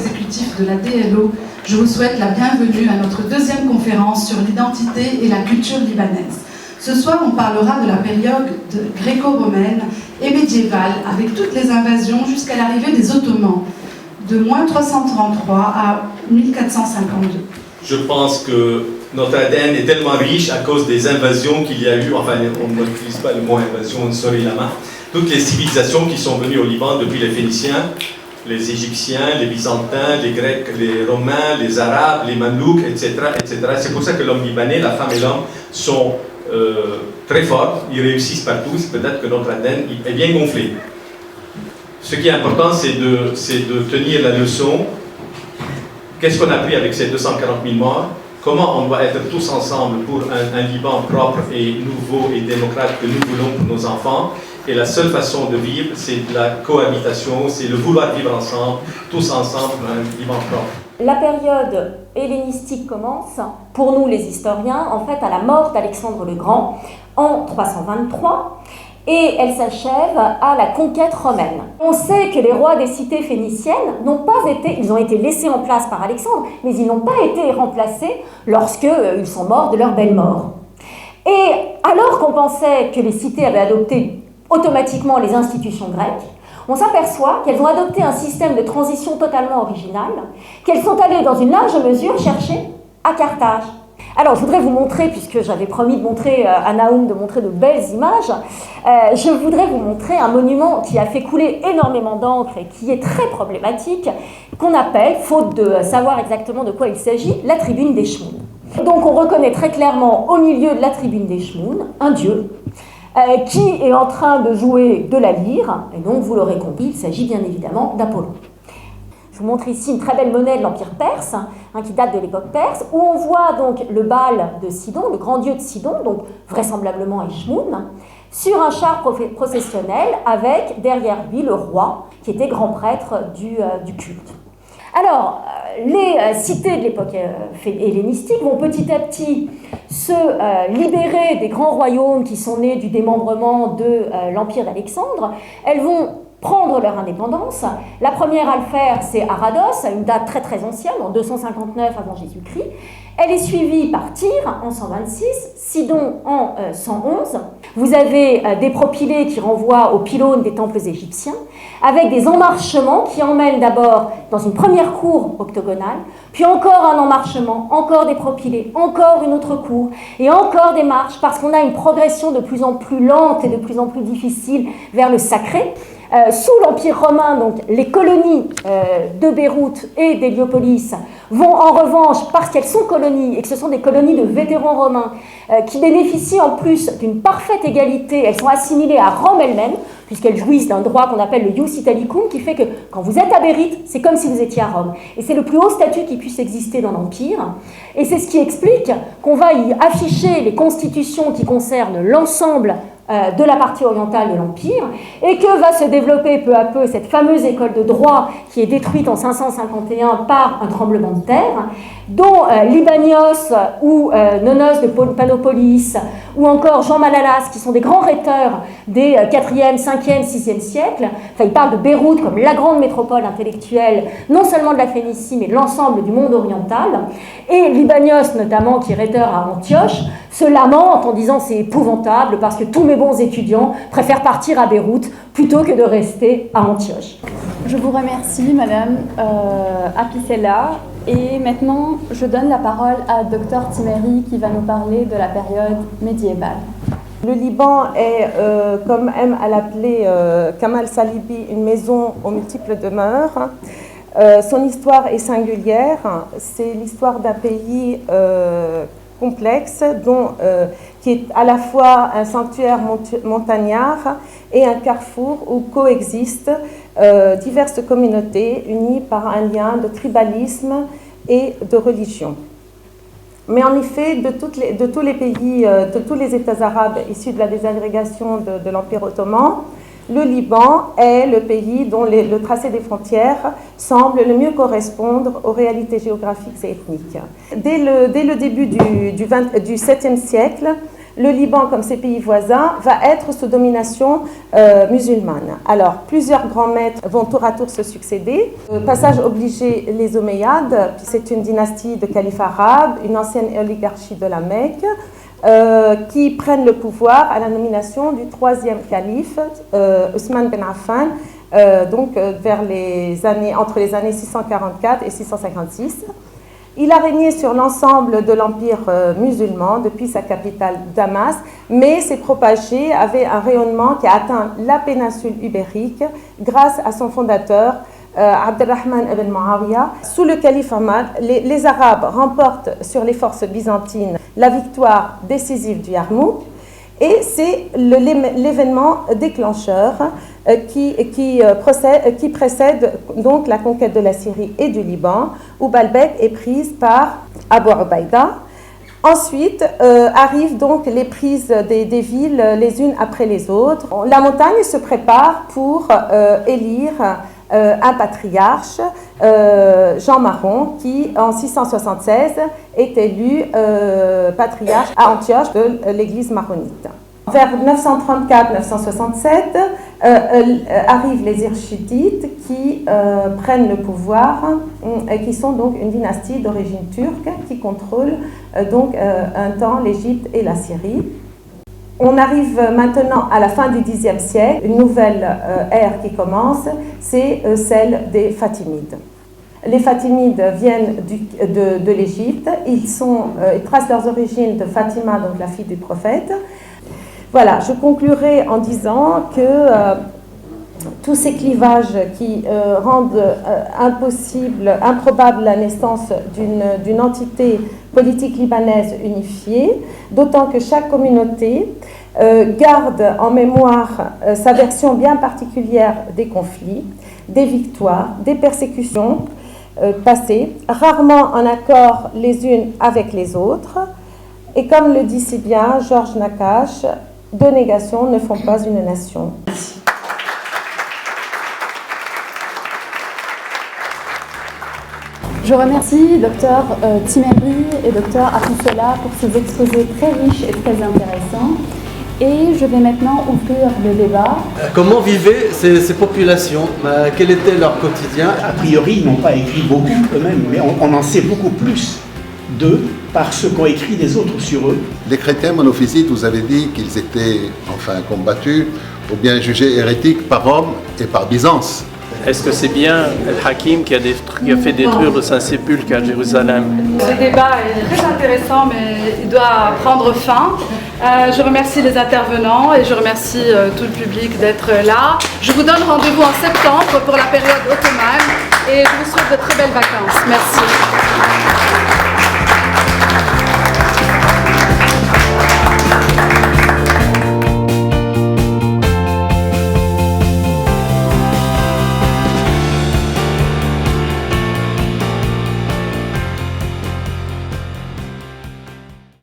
exécutif de la DLO, je vous souhaite la bienvenue à notre deuxième conférence sur l'identité et la culture libanaise. Ce soir, on parlera de la période gréco-romaine et médiévale, avec toutes les invasions jusqu'à l'arrivée des Ottomans, de moins 333 à 1452. Je pense que notre ADN est tellement riche à cause des invasions qu'il y a eu, enfin on n'utilise pas le mot invasion, on saurait la main, toutes les civilisations qui sont venues au Liban depuis les Phéniciens, les Égyptiens, les Byzantins, les Grecs, les Romains, les Arabes, les Mamelouks, etc. etc. C'est pour ça que l'homme libanais, la femme et l'homme sont très forts, ils réussissent partout, c'est peut-être que notre ADN est bien gonflé. Ce qui est important, c'est de tenir la leçon. Qu'est-ce qu'on a appris avec ces 240 000 morts? Comment on doit être tous ensemble pour un Liban propre et nouveau et démocrate que nous voulons pour nos enfants. Et la seule façon de vivre, c'est la cohabitation, c'est le vouloir vivre ensemble, tous ensemble, un Liban propre. La période hellénistique commence, pour nous les historiens, en fait à la mort d'Alexandre le Grand en 323. Et elle s'achève à la conquête romaine. On sait que les rois des cités phéniciennes n'ont pas été, ils ont été laissés en place par Alexandre, mais ils n'ont pas été remplacés lorsqu'ils sont morts de leur belle mort. Et alors qu'on pensait que les cités avaient adopté automatiquement les institutions grecques, on s'aperçoit qu'elles ont adopté un système de transition totalement original, qu'elles sont allées dans une large mesure chercher à Carthage. Alors, je voudrais vous montrer, puisque j'avais promis de montrer à Naoum de montrer de belles images, je voudrais vous montrer un monument qui a fait couler énormément d'encre et qui est très problématique, qu'on appelle, faute de savoir exactement de quoi il s'agit, la tribune d'Eschmoun. Donc, on reconnaît très clairement au milieu de la tribune d'Eschmoun un dieu qui est en train de jouer de la lyre, et donc, vous l'aurez compris, il s'agit bien évidemment d'Apollon. Je vous montre ici une très belle monnaie de l'Empire perse, qui date de l'époque perse, où on voit donc le Baal de Sidon, le grand dieu de Sidon, donc vraisemblablement Eschmoun, sur un char processionnel avec derrière lui le roi, qui était grand prêtre du culte. Alors, les cités de l'époque hellénistique vont petit à petit se libérer des grands royaumes qui sont nés du démembrement de l'Empire d'Alexandre. Elles vont prendre leur indépendance. La première à le faire, c'est Arados, à une date très très ancienne, en 259 avant Jésus-Christ. Elle est suivie par Tyr en 126, Sidon en 111. Vous avez des propylées qui renvoient aux pylônes des temples égyptiens, avec des emmarchements qui emmènent d'abord dans une première cour octogonale, puis encore un emmarchement, encore des propylées, encore une autre cour, et encore des marches, parce qu'on a une progression de plus en plus lente et de plus en plus difficile vers le sacré. Sous l'Empire romain, donc, les colonies de Beyrouth et d'Héliopolis vont en revanche, parce qu'elles sont colonies et que ce sont des colonies de vétérans romains qui bénéficient en plus d'une parfaite égalité, elles sont assimilées à Rome elle-même, puisqu'elles jouissent d'un droit qu'on appelle le ius italicum, qui fait que quand vous êtes à Bérite, c'est comme si vous étiez à Rome. Et c'est le plus haut statut qui puisse exister dans l'Empire. Et c'est ce qui explique qu'on va y afficher les constitutions qui concernent l'ensemble de la partie orientale de l'Empire, et que va se développer peu à peu cette fameuse école de droit qui est détruite en 551 par un tremblement de terre, dont Libanios ou Nonos de Panopolis, ou encore Jean Malalas, qui sont des grands rhéteurs des 4e, 5e, 6e siècles. Enfin, ils parlent de Beyrouth comme la grande métropole intellectuelle, non seulement de la Phénicie, mais de l'ensemble du monde oriental. Et Libanios, notamment, qui est rhéteur à Antioche, se lamente en disant c'est épouvantable parce que tous mes bons étudiants préfèrent partir à Beyrouth plutôt que de rester à Antioche. Je vous remercie, Madame Apicella. Et maintenant, je donne la parole à Dr Timéry qui va nous parler de la période médiévale. Le Liban est, comme aime à l'appeler Kamal Salibi, une maison aux multiples demeures. Son histoire est singulière. C'est l'histoire d'un pays complexe qui est à la fois un sanctuaire montagnard et un carrefour où coexistent diverses communautés unies par un lien de tribalisme et de religion. Mais en effet, de tous les pays, de tous les États arabes issus de la désagrégation de l'Empire ottoman, le Liban est le pays dont le tracé des frontières semble le mieux correspondre aux réalités géographiques et ethniques. Dès le début du 7e siècle, le Liban, comme ses pays voisins, va être sous domination musulmane. Alors, plusieurs grands maîtres vont tour à tour se succéder. Passage obligé, les Omeyyades, c'est une dynastie de califes arabes, une ancienne oligarchie de la Mecque, qui prennent le pouvoir à la nomination du troisième calife, Ousmane Ben Affan, entre les années 644 et 656. Il a régné sur l'ensemble de l'empire musulman depuis sa capitale Damas, mais s'est propagé, avait un rayonnement qui a atteint la péninsule ibérique grâce à son fondateur, Abdelrahman ibn Muawiyah. Sous le calife Ahmad, les Arabes remportent sur les forces byzantines la victoire décisive du Yarmouk, et c'est l'événement déclencheur qui précède donc la conquête de la Syrie et du Liban, où Baalbek est prise par Abu Ubaïda. Ensuite arrivent donc les prises des villes les unes après les autres. La montagne se prépare pour élire un patriarche, Jean Marron, qui en 676 est élu patriarche à Antioche de l'église maronite. Vers 934-967 arrivent les Irchidites qui prennent le pouvoir et qui sont donc une dynastie d'origine turque qui contrôle donc un temps l'Égypte et la Syrie. On arrive maintenant à la fin du Xe siècle, une nouvelle ère qui commence, c'est celle des Fatimides. Les Fatimides viennent de l'Égypte, ils tracent leurs origines de Fatima, donc la fille du prophète. Voilà, je conclurai en disant que tous ces clivages qui rendent improbable la naissance d'une entité politique libanaise unifiée, d'autant que chaque communauté garde en mémoire sa version bien particulière des conflits, des victoires, des persécutions passées, rarement en accord les unes avec les autres. Et comme le dit si bien Georges Nakache, deux négations ne font pas une nation. Je remercie Dr Timéry et Dr Apicella pour ces exposés très riches et très intéressants. Et je vais maintenant ouvrir le débat. Comment vivaient ces populations? Quel était leur quotidien? A priori, ils n'ont pas écrit beaucoup eux-mêmes, mais on en sait beaucoup plus d'eux par ce qu'ont écrit les autres sur eux. Les chrétiens monophysites, vous avez dit qu'ils étaient combattus ou bien jugés hérétiques par Rome et par Byzance. Est-ce que c'est bien Al-Hakim qui a fait détruire le Saint-Sépulcre à Jérusalem? Ce débat est très intéressant, mais il doit prendre fin. Je remercie les intervenants et je remercie tout le public d'être là. Je vous donne rendez-vous en septembre pour la période ottomane et je vous souhaite de très belles vacances. Merci.